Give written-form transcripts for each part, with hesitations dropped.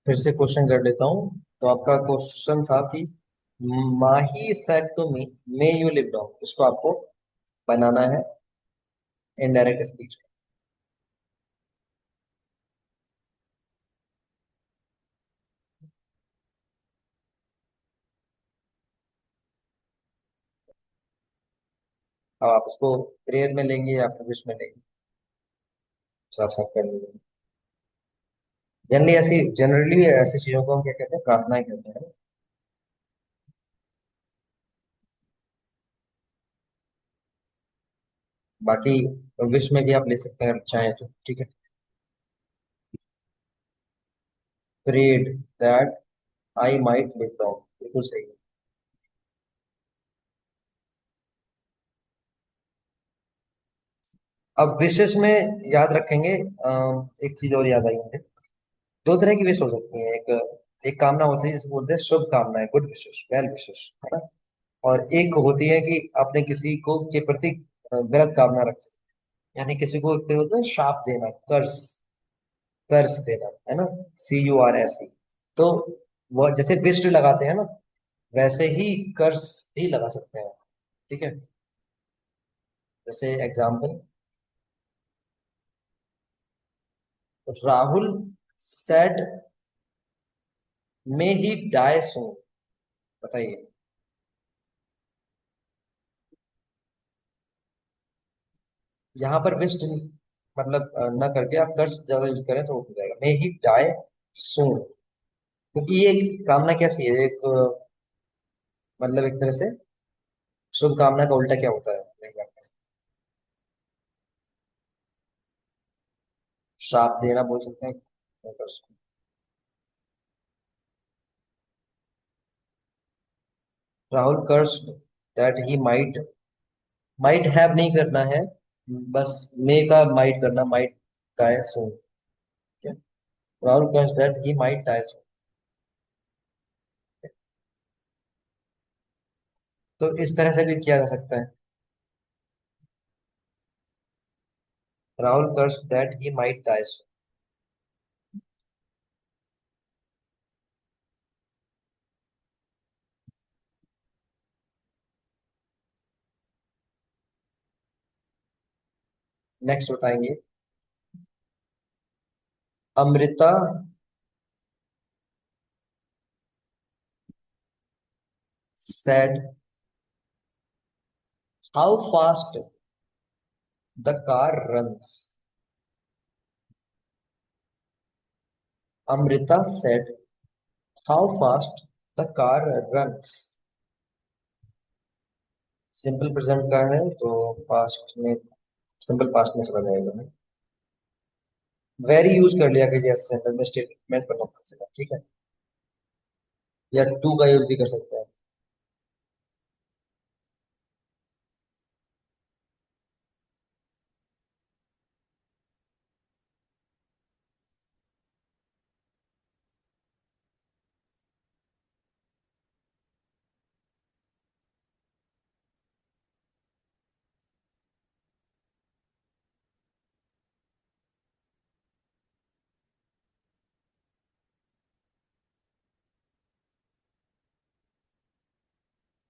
फिर से क्वेश्चन कर लेता हूँ। तो आपका क्वेश्चन था कि Mahi said to me, may you live down, इसको आपको बनाना है इनडायरेक्ट स्पीच। अब आप इसको प्रेयर में लेंगे या फिर विश में लेंगे, साफ साफ कर लीजिए। जनरली ऐसी चीजों को हम क्या कहते हैं, प्रार्थनाएं कहते हैं। बाकी विश में भी आप ले सकते हैं अगर चाहें तो, ठीक है। Prayed that I might live down, बिल्कुल सही है। अब विशेष में याद रखेंगे, एक चीज और याद आई मुझे। दो तरह की विश हो सकती है। एक एक कामना होती है जिसे बोलते हैं शुभ कामनाएं, गुड विशेष, वेल विशेष, है ना। और एक होती है कि आपने किसी को के प्रति गलत कामना रखी, यानी किसी को एक होता है शाप देना, कर्स, कर्स देना, है ना। CURSE। तो वह जैसे विष्ट लगाते हैं ना, वैसे ही कर्स भी लगा सकते हैं, ठीक है। जैसे एग्जाम्पल, राहुल सेड मे ही डाई सून। बताइए। यहाँ पर विस्ट मतलब न करके आप कर्स ज्यादा यूज करें तो हो जाएगा, मे ही डाई सून। क्योंकि ये एक कामना कैसी है, एक मतलब एक तरह से शुभ कामना का उल्टा क्या होता है, नहीं आप श्राप देना बोल सकते हैं कर्स को। राहुल कर्स दैट ही माइट हैव नहीं करना है, बस मे का माइट करना, माइट डाई सून, ठीक है। राहुल कर्स that he might die soon. तो इस तरह से भी किया जा सकता है, राहुल कर्स that he might die soon. Next बताएंगे, Amrita said how fast the car runs. Amrita said how fast the car runs. Simple present का है तो पास्ट में, सिंपल पास्ट में चला जाएगा। वेरी यूज कर लिया कि जैसे सेंटेंस में स्टेटमेंट बनना था, ठीक है। या टू का यूज भी कर सकते हैं।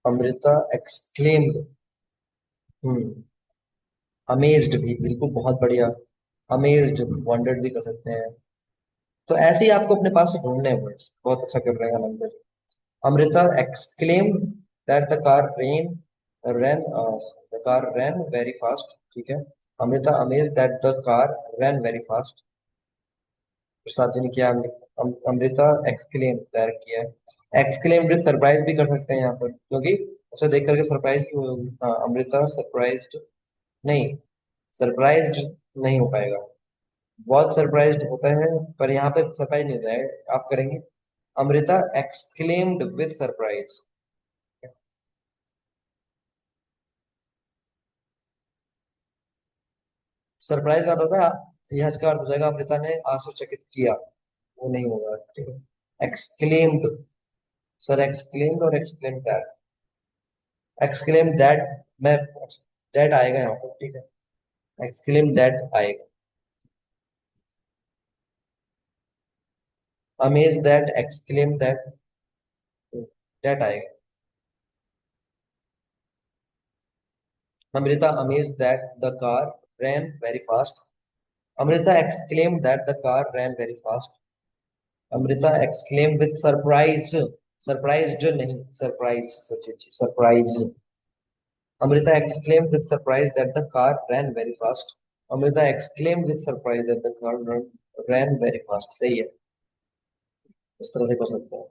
अमृता एक्सक्लेम्ड, हम्म, अमेज्ड भी बिल्कुल बहुत बढ़िया। अमेज्ड, वंडर्ड भी कर सकते हैं। तो ऐसे ही आपको अपने पास से ढूंढने हैं वर्ड्स, बहुत अच्छा कर रहे हैं language. Amrita exclaimed that the car ran very fast, ठीक है। Amrita amazed that the car ran very fast। Prasad ji ने किया, अमृता exclaimed डायरेक्ट किया है। exclaimed सरप्राइज भी कर सकते हैं यहाँ पर, क्योंकि उसे देख करके सरप्राइज की होगी। हाँ, अमृता सरप्राइज्ड, नहीं, सरप्राइज्ड नहीं हो पाएगा। बहुत सरप्राइज्ड होता है, पर यहाँ पे सरप्राइज नहीं होता है, आप करेंगे Amrita exclaimed with surprise। Surprise का होता है, यह इसका अर्थ हो जाएगा अमृता ने आश्चर्यचकित किया, वो नहीं होगा, ठीक है। एक्सक्लेम्ड, सर एक्सक्लेम्ड और एक्सक्लेम दैट, एक्सक्लेम दैट, मैं दैट आएगा यहाँ पर, ठीक है। एक्सक्लेम दैट आएगा। Amaze that, exclaim that, that आएगा। Amrita amaze that the car ran very fast. Amrita exclaimed that the car ran very fast. Amrita exclaimed with surprise, surprised नहीं, surprise सोचिए, surprise। Amrita exclaimed with surprise that the car ran very fast. Amrita exclaimed with surprise that the ran very fast। सही है, इस तरह से कर सकते हैं।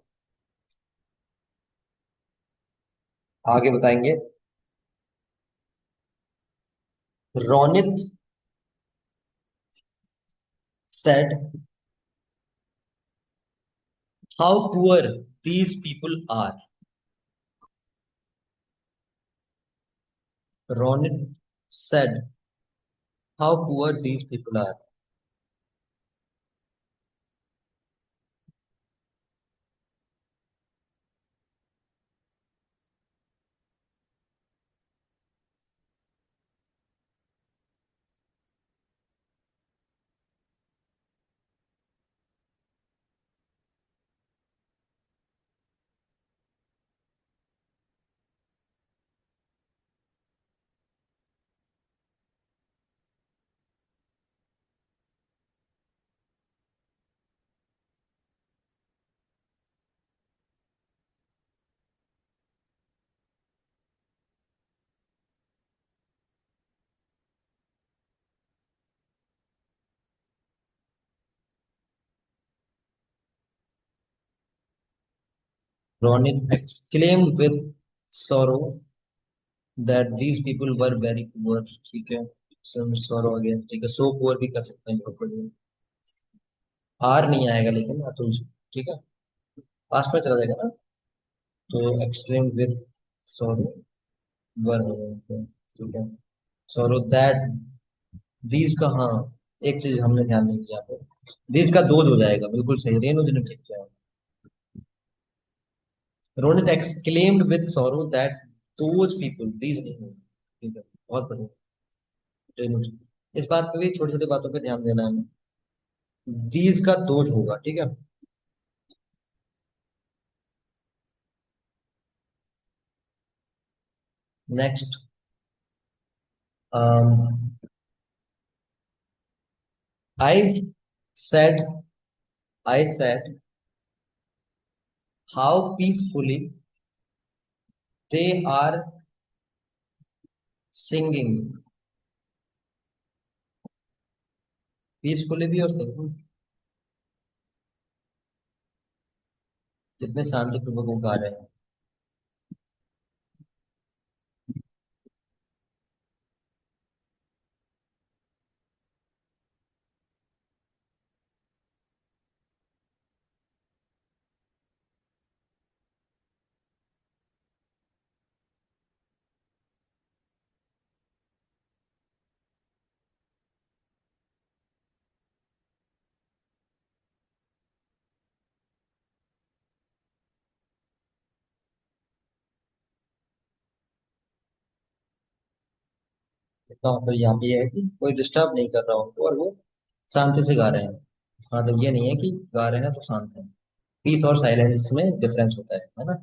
आगे बताएंगे। Ronit said how poor these people are। Ronit said how poor these people are। Ronit exclaimed with sorrow that these people were very poor। ठीक है, sorrow आ गया, ठीक है, so poor भी कर सकते हैं, बहुत बढ़िया। आर नहीं आएगा लेकिन अतुल जी, ठीक है, पास्ट में चला जाएगा ना, तो exclaimed with sorrow वर हो जाएगा, ठीक है। sorrow that these का, हाँ, एक चीज हमने ध्यान नहीं दिया पे, these का दोज हो जाएगा, बिल्कुल सही, रेणु जी ने ठीक किया। Ronit exclaimed with sorrow that those people, these नहीं होगा, ठीक है, बहुत बढ़िया रेणु जी। इस बात पे भी छोटी छोटी बातों पे ध्यान देना है। दीज का दोज होगा, ठीक है। Next, I said, I said how peacefully they are singing. Peacefully भी और सिंगिंग, कितने शांतिपूर्वक वो गा रहे हैं। इसका मतलब यहाँ पे ये है कि कोई डिस्टर्ब नहीं कर रहा उनको और वो शांति से गा रहे हैं। इसका मतलब ये नहीं है कि गा रहे हैं तो शांत है। पीस और साइलेंस में डिफरेंस होता है ना।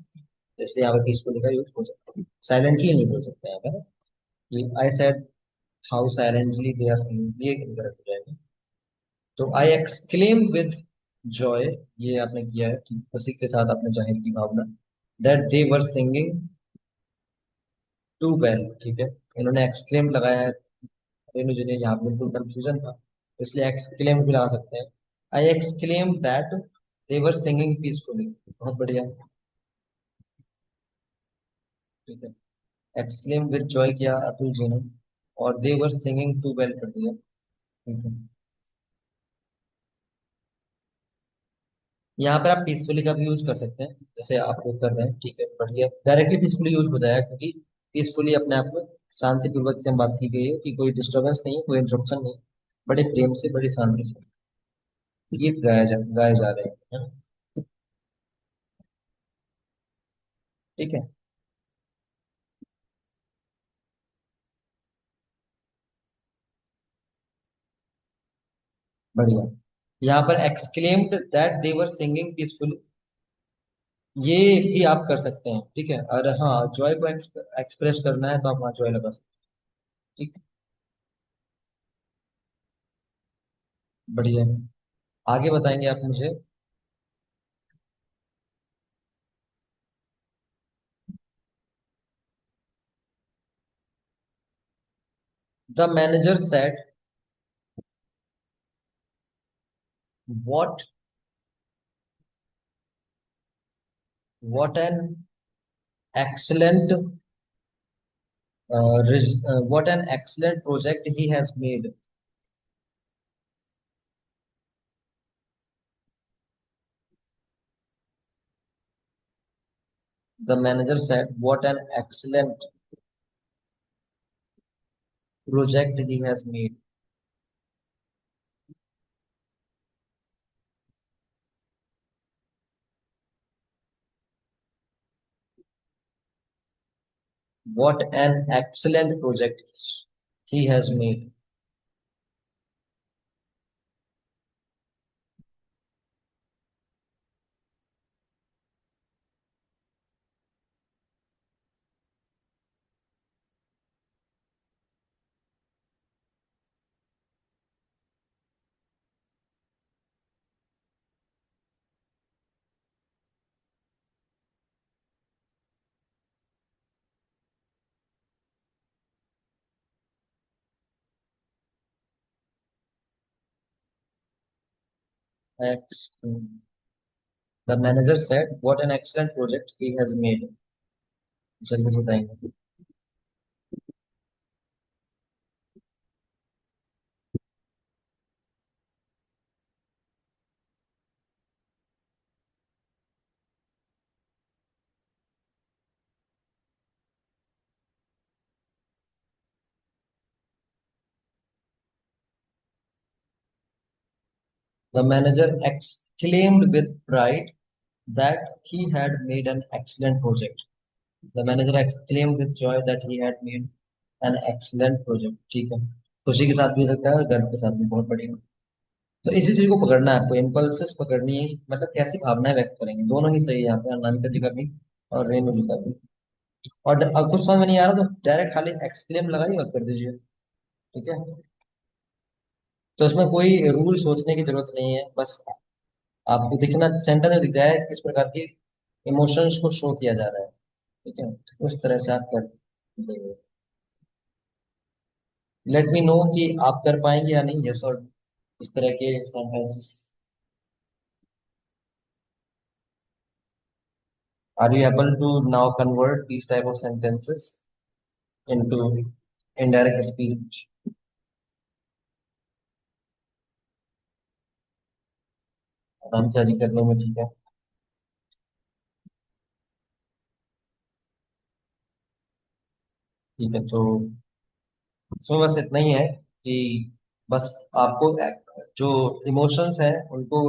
जैसे यहाँ पे पीसफुली का यूज हो सकता है, साइलेंटली नहीं बोल सकते यहाँ पे ना, कि I said how silently they are singing, ये इनकरेक्ट हो जाएगा। तो आई एक्सक्लेम विद जॉय, ये आपने किया है, ठीक, खुशी के साथ आपने जाहिर की भावना, that they were singing too well, ठीक है। इन्होंने एक्सक्लेम लगाया है, रेणु जी ने, यहाँ पे बिल्कुल कंफ्यूजन था, तो इसलिए एक्सक्लेम भी लगा सकते हैं। I exclaim that they were singing peacefully, बहुत बढ़िया, ठीक है। एक्सक्लेम विद जॉय किया अतुल जी ने, और दे वर सिंगिंग टू वेल कर दिया, ठीक है। यहाँ पर आप पीसफुली का भी यूज कर सकते हैं, जैसे आप लोग कर रहे हैं, ठीक है, बढ़िया, डायरेक्टली पीसफुली यूज हो जाएगा, क्योंकि पीसफुली अपने आप में शांतिपूर्वक से बात की गई है, कि कोई डिस्टर्बेंस नहीं है, कोई इंटरप्शन नहीं है, बड़े प्रेम से, बड़ी शांति से गीत गाए जा रहे हैं, है ना? ठीक है, बढ़िया, यहाँ पर exclaimed that they were singing peacefully, ये भी आप कर सकते हैं, ठीक है। और हाँ, जॉय को एक्सप्रेस करना है तो आप वहाँ जॉय लगा सकते हैं, ठीक है। बढ़िया। आगे बताएंगे आप मुझे। The manager said what what an excellent what an excellent project he has made. The manager said what an excellent project he has made. What an excellent project he has made. Ex- The manager said, "What an excellent project he has made." जल्दी से बताएंगे। The manager exclaimed with pride that he had made an excellent project. The manager exclaimed with joy that he had made an excellent project. ठीक है। खुशी के साथ भी हो सकता है और गर्व के साथ भी, बहुत बढ़िया। तो इसी चीज को पकड़ना है आपको, इम्पल्सेस पकड़नी है, मतलब कैसी भावनाएं व्यक्त करेंगे, दोनों ही सही है यहाँ पे, अनामिका जी का भी और रेणु जी का भी। और कुछ समझ में नहीं आ रहा तो डायरेक्ट खाली एक्सक्लेम लगाइए और कर दीजिए, ठीक है। तो इसमें कोई रूल सोचने की जरूरत नहीं है, बस आपको दिखना, सेंटेंस में दिख जाए किस प्रकार की इमोशंस को शो किया जा रहा है, ठीक है, तो उस तरह से आप कर देंगे। लेट मी नो कि आप कर पाएंगे या नहीं, यस और इस तरह के sentences. Are you able to now convert these type of sentences into indirect speech. आराम से आज कर लेंगे, ठीक है। ठीक है, तो इसमें बस इतना ही है कि बस आपको जो इमोशंस हैं उनको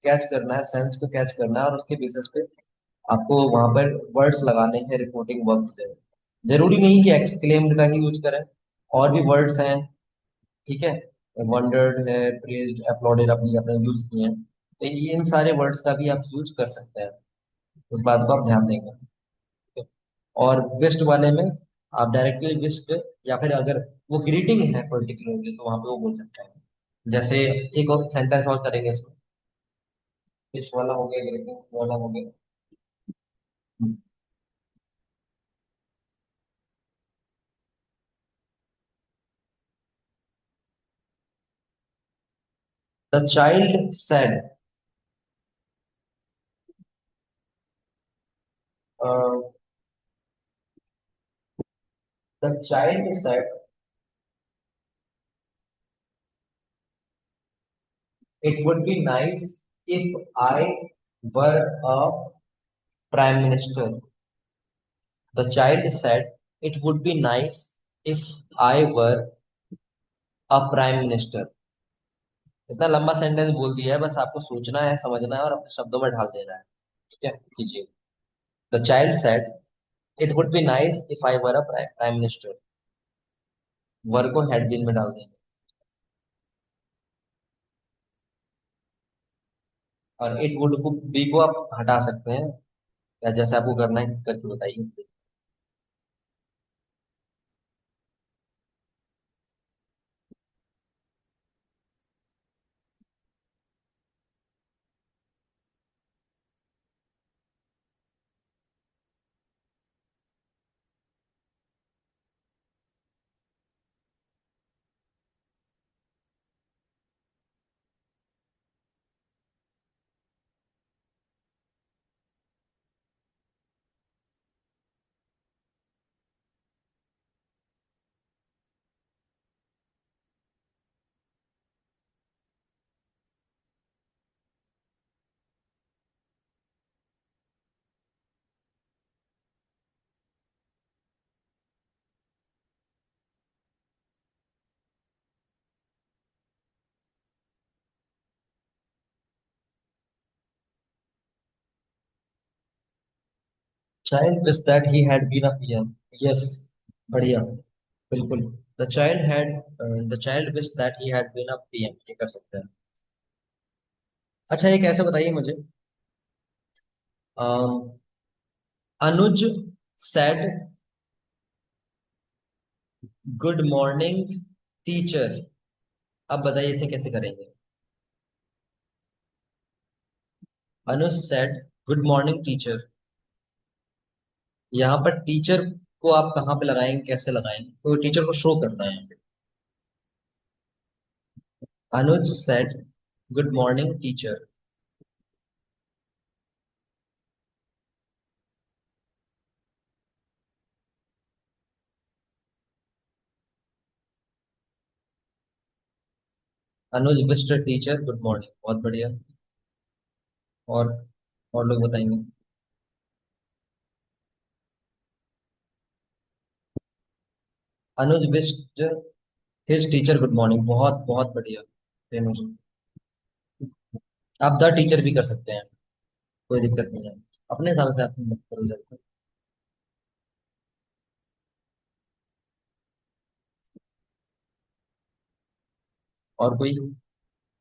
कैच करना है, सेंस को कैच करना है, और उसके बेसिस पे आपको वहां पर वर्ड्स लगाने हैं रिपोर्टिंग वर्ब से। जरूरी नहीं कि एक्सक्लेम्ड का ही यूज करें, और भी वर्ड्स हैं, ठीक है। वंडर्ड है, प्रेज्ड, अपलॉडेड, अपनी अपने यूज किए हैं, तो ये इन सारे वर्ड्स का भी आप यूज कर सकते हैं, उस बात को आप ध्यान देंगे। और विस्ट वाले में आप डायरेक्टली विस्ट, या फिर अगर वो ग्रीटिंग है पर्टिकुलरली तो वहां पे वो बोल सकते हैं। जैसे एक और सेंटेंस और करेंगे इसमें, विश वाला हो गया, ग्रीटिंग वाला हो गया। The child said, the child said it would be nice if I were a prime minister. The child said it would be nice if I were a prime minister. इतना लंबा sentence बोल दिया है, बस आपको सोचना है, समझना है और अपने शब्दों में ढाल देना है, ठीक है, कीजिए। The child said it would be nice if I were a prime minister. Were को हेड बीन में डाल देंगे। और इट वुड को बी को आप हटा सकते हैं, या जैसे आपको करना है करके बताइए। Child wish that he had been a PM. Yes, बढ़िया, बिल्कुल। The child wish that he had been a PM, ये कर सकते हैं। अच्छा, एक ऐसे बताइए मुझे, um, Anuj said good morning teacher. अब बताइए इसे कैसे करेंगे। Anuj said good morning teacher. यहाँ पर टीचर को आप कहाँ पे लगाएंगे, कैसे लगाएंगे, तो टीचर को शो करना है यहाँ पे। Anuj said good morning teacher. Anuj mister teacher good morning, बहुत बढ़िया। और और लोग बताएंगे। Anuj mister his teacher good morning, बहुत बहुत बढ़िया। रेणु जी, आप द टीचर भी कर सकते हैं, कोई दिक्कत नहीं है। अपने हिसाब से आप बदल सकते हैं। और कोई,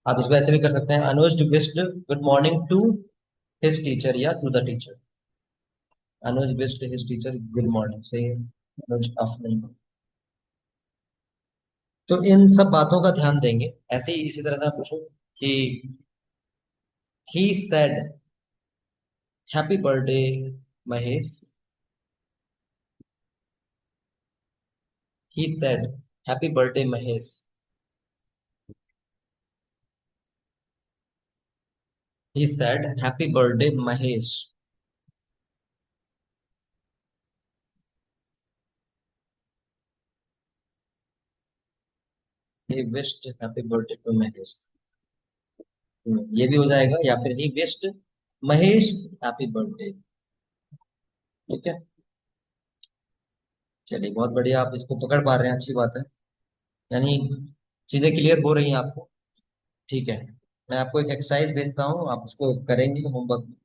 आप इसको ऐसे भी कर सकते हैं, Anuj wished good morning to his teacher या to the teacher. Anuj wished his teacher good morning से अनुज ऑफ नहीं। तो इन सब बातों का ध्यान देंगे। ऐसे ही इसी तरह से आप पूछो कि he said happy birthday Mahesh. He said happy birthday Mahesh. He said happy birthday Mahesh. He wished happy birthday to Mahesh. ये भी हो जाएगा, या फिर he wished Mahesh happy birthday. ठीक है, चलिए बहुत बढ़िया, आप इसको पकड़ पा रहे हैं, अच्छी बात है। यानी चीजें क्लियर हो रही हैं आपको। ठीक है, मैं आपको एक एक्सरसाइज भेजता हूँ, आप उसको करेंगे होमवर्क।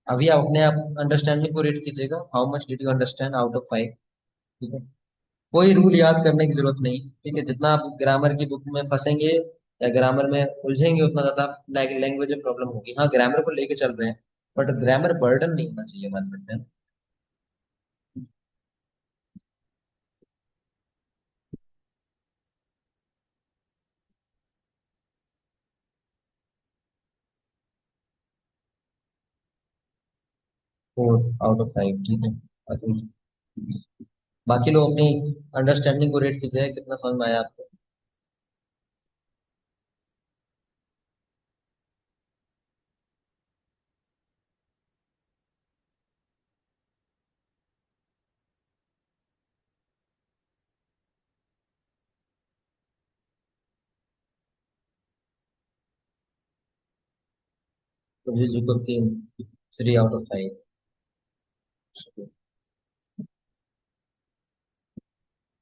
अभी आप अपने आप अंडरस्टैंडिंग को रेट कीजिएगा, how much did you understand out of 5। ठीक है, कोई रूल याद करने की जरूरत नहीं। ठीक है, जितना आप ग्रामर की बुक में फंसेंगे या ग्रामर में उलझेंगे, उतना ज्यादा लैंग्वेज में प्रॉब्लम होगी। हाँ, ग्रामर को लेके चल रहे हैं, बट ग्रामर बर्डन नहीं होना चाहिए हमारे सर पे। फोर आउट ऑफ 5, ठीक है। अभी बाकी लोग अपनी अंडरस्टैंडिंग को रेट कीजिए, कितना समझ में आया आपको। तो जी को 3, 3 आउट ऑफ 5।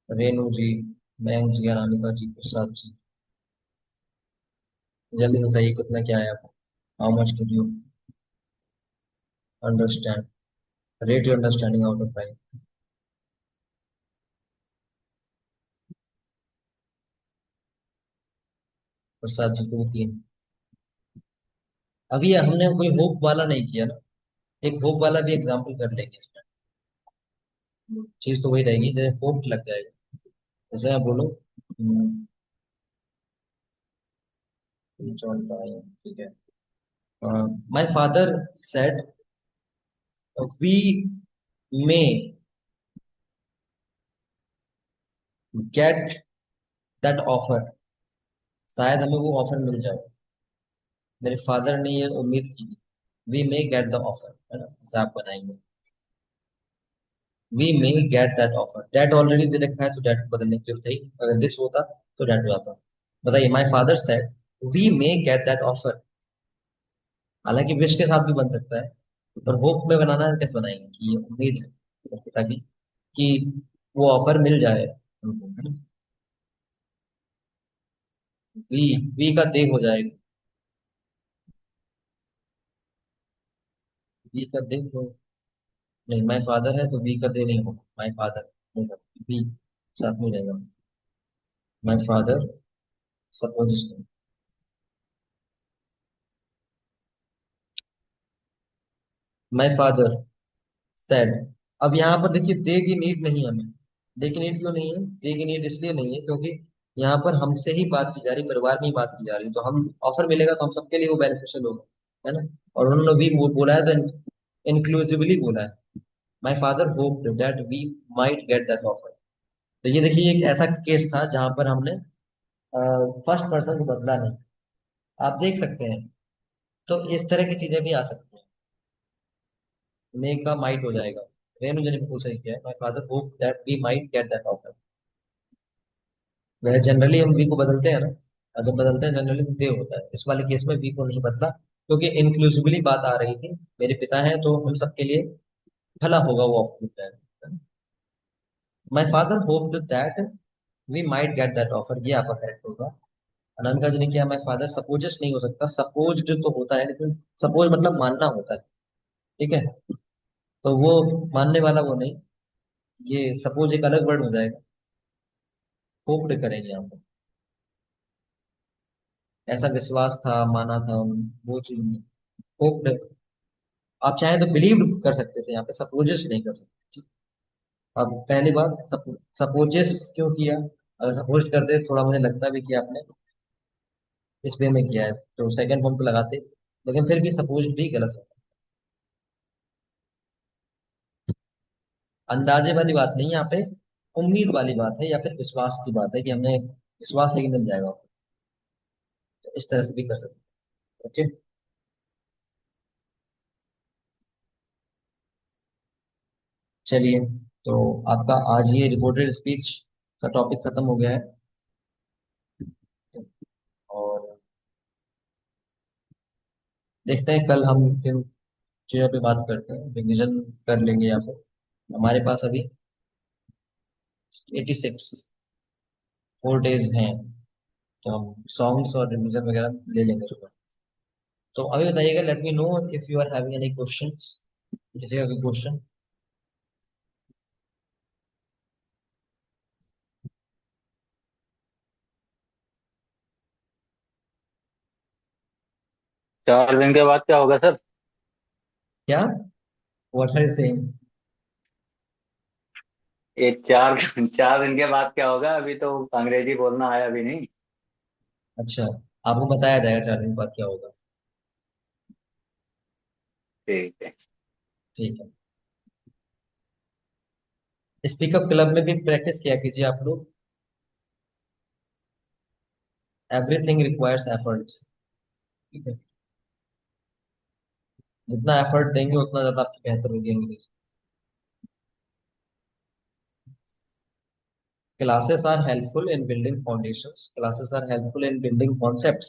रेणु जी, मयंक जी, अनामिका जी, प्रसाद जी, जल्दी बताइए कितना क्या है आपको। How much did you understand, rate your understanding out of 5। Prasad ji को भी 3। अभी हमने कोई होप वाला नहीं किया ना, एक होप वाला भी एग्जाम्पल कर लेंगे इसमें। चीज तो वही रहेगी, जैसे होप लग जाएगा। जैसे मैं बोलूँ, जॉन का है, ठीक है। My father said we may get that offer, शायद हमें वो ऑफर मिल जाए। मेरे फादर ने ये उम्मीद की, we may get the offer, है ना, जैसे आप बनाएंगे, we may get that offer. Date already दे रखा है तो डेट बदलने की जरूरत है ही। अगर दिस होता तो डेट हो जाता। बताइए, my father said we may get that offer. हालांकि विश के साथ भी बन सकता है, पर होप में बनाना है, कैसे बनाएंगे कि ये उम्मीद है मेरे पिता की कि वो ऑफर मिल जाए उनको, है ना। वी वी का दे हो जाएगा, वी का दे हो। नहीं, माय फादर है तो वी का दे नहीं होगा, माय फादर नहीं सर, वी साथ में हो जाएगा। My father suppose, my father sad. अब यहाँ पर देखिए, दे की नीड नहीं है हमें। दे की नीड क्यों नहीं है? दे की नीड इसलिए नहीं है क्योंकि यहाँ पर हमसे ही बात की जा रही, परिवार में ही बात की जा रही, तो हम ऑफर मिलेगा तो हम सबके लिए वो बेनिफिशियल होगा, है ना। और उन्होंने भी बोला है तो इंक्लूसिवली बोला है। My father hoped that we might get that offer. तो ये देखिए, एक ऐसा केस था जहां पर हमने फर्स्ट पर्सन को बदला नहीं। आप देख सकते हैं, तो इस तरह की चीजें भी आ सकती हैं। मे का माइट हो जाएगा। रेणु जी ने बिल्कुल सही किया है, my father hope that we might get that offer. वह जनरली हम वी को बदलते हैं ना, और जब बदलते हैं जनरली तो दे होता है। इस वाले केस में वी को नहीं बदला क्योंकि इंक्लूसिवली बात आ रही थी, मेरे पिता हैं तो हम सबके लिए भला होगा वो offer. My father hoped that we might get that offer, ये आपका करेक्ट होगा। अनामिका जी ने किया, माय फादर सपोजेस नहीं हो सकता, सपोज तो होता है लेकिन सपोज मतलब मानना होता है, ठीक है। तो वो मानने वाला वो नहीं, ये सपोज एक अलग वर्ड हो जाएगा। होप्ड करेंगे यहाँ पर, ऐसा विश्वास था, माना था, वो चीज नहीं। होप्ड, आप चाहे तो बिलीव कर सकते थे, यहाँ पे सपोजेस नहीं कर सकते। अब पहली बात, सपोजेस क्यों किया? अगर सपोज करते थोड़ा मुझे लगता भी कि आपने इस वे में किया है तो सेकंड फॉर्म तो लगाते, लेकिन फिर भी सपोज भी गलत है। अंदाजे वाली बात नहीं यहाँ पे, उम्मीद वाली बात है या फिर विश्वास की बात है कि हमने विश्वास है कि मिल जाएगा, तो इस तरह से भी कर सकते हैं। ओके, चलिए, तो आपका आज ये रिपोर्टेड स्पीच का टॉपिक खत्म हो गया है। और देखते हैं कल हम किन चीज़ों पे बात करते हैं, रिविजन कर लेंगे या फिर हमारे पास अभी 86 4 डेज हैं, तो हम सॉन्ग्स और रिविजन वगैरह ले लेंगे सुबह। तो अभी बताइएगा, let me know if you are having any questions, किसी का कोई क्वेश्चन। चार दिन के बाद क्या होगा सर? क्या? What are you saying? ये चार 4 दिन के बाद क्या होगा? अभी तो अंग्रेजी बोलना आया अभी नहीं। अच्छा, आपको बताया जाएगा 4 दिन बाद क्या होगा। ठीक है। ठीक है। स्पीकअप क्लब में भी प्रैक्टिस किया कीजिए आप लोग। एवरीथिंग रिक्वायर्स एफर्ट्स, ठीक है। जितना एफर्ट देंगे उतना ज्यादा आपकी बेहतर होगी English. Classes are helpful in building foundations, classes are helpful in building concepts,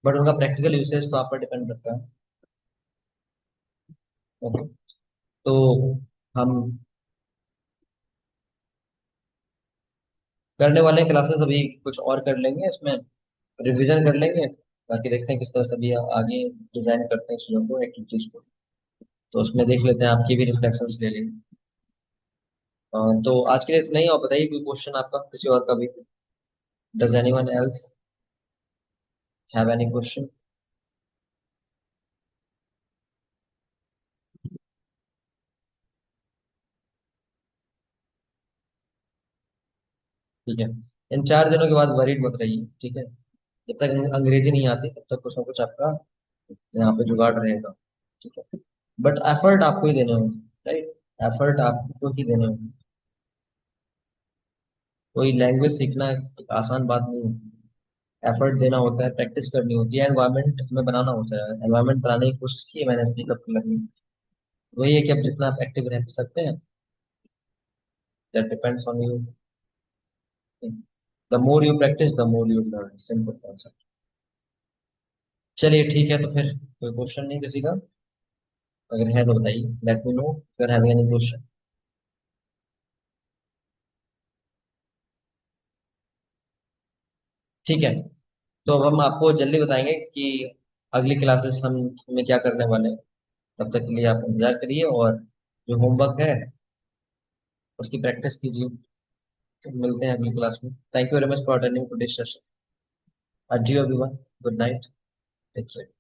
but उनका प्रैक्टिकल यूसेज तो आप पर डिपेंड करता है। ओके, तो हम करने वाले क्लासेस अभी कुछ और कर लेंगे इसमें, रिवीजन कर लेंगे। बाकी देखते हैं किस तरह से भी आगे डिजाइन करते हैं चीजों को, एक्टिविटीज को। तो उसमें देख लेते हैं, आपकी भी रिफ्लेक्शंस ले लेंगे। तो आज के लिए इतना ही, और बताइए कोई क्वेश्चन आपका किसी और का भी। Does anyone else have any question? ठीक है। इन 4 दिनों के बाद वरीड मत रहिए, ठीक है। जब तक अंग्रेजी नहीं आती तब तक कुछ ना कुछ आपका यहाँ पे जुगाड़ रहेगा, ठीक है। बट एफर्ट आपको ही देने होंगे, राइट। एफर्ट आपको ही देने होंगे। कोई लैंग्वेज सीखना एक आसान बात नहीं है। एफर्ट देना होता है, प्रैक्टिस करनी होती है, एनवायरनमेंट हमें बनाना होता है। एनवायरनमेंट बनाने की कोशिश की है मैंने स्पीकअप लर्निंग। वही है कि अब जितना आप एक्टिव रह सकते हैं, that depends on you. The more you practice the more you learn, simple concept. चलिए ठीक है, तो फिर कोई क्वेश्चन नहीं किसी का? अगर है तो बताइए, late me no if you are having any question। ठीक है, तो अब हम आपको जल्दी बताएंगे कि अगली क्लासेस हम में क्या करने वाले हैं। तब तक के लिए आप इंतजार करिए, और जो होमवर्क है उसकी प्रैक्टिस कीजिए। तो मिलते हैं अगली क्लास में। Thank you very much for attending today session. Adieu everyone, good night, take care।